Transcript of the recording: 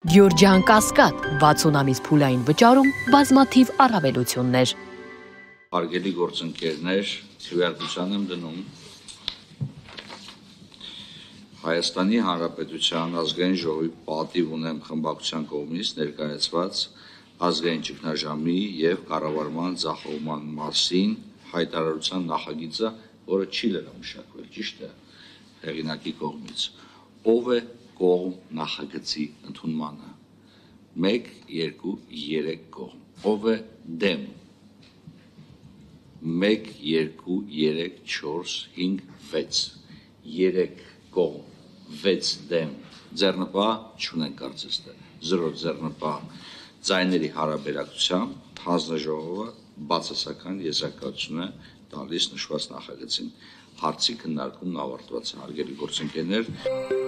Գյորջյան Կասկադ 60 ամիս փուլային վճարում բազմաթիվ առավելություններ։ Հարգելի գործընկերներ, քվեարկության եմ դնում Հայաստանի Հանրապետության ազգային ժողովի պատիվ ունեմ խմբակցության կողմից ներկայացված ազգային ճգնաժամի եւ կառավարման ձախողման մասին հայտարարության նախագիծը, որը չի լրամշակվել, ճիշտ է, հեղինակի կողմից, ով է կողմ նախագծի ընդունմանը, 1, 2, 3 կողմ, ով է դեմ, 1, 2, 3, 4, 5, 6, 3 կողմ, 6 դեմ, ձեռնպահ չունեն կարծես թե, 0 ձեռնպահ, ձայների հարաբերակցությամբ հանձնաժողովը բացասական եզրակացություն է տալիս նշված նախագծին, հարցի քննարկումն ավարտված է, հարգելի գործընկերներ։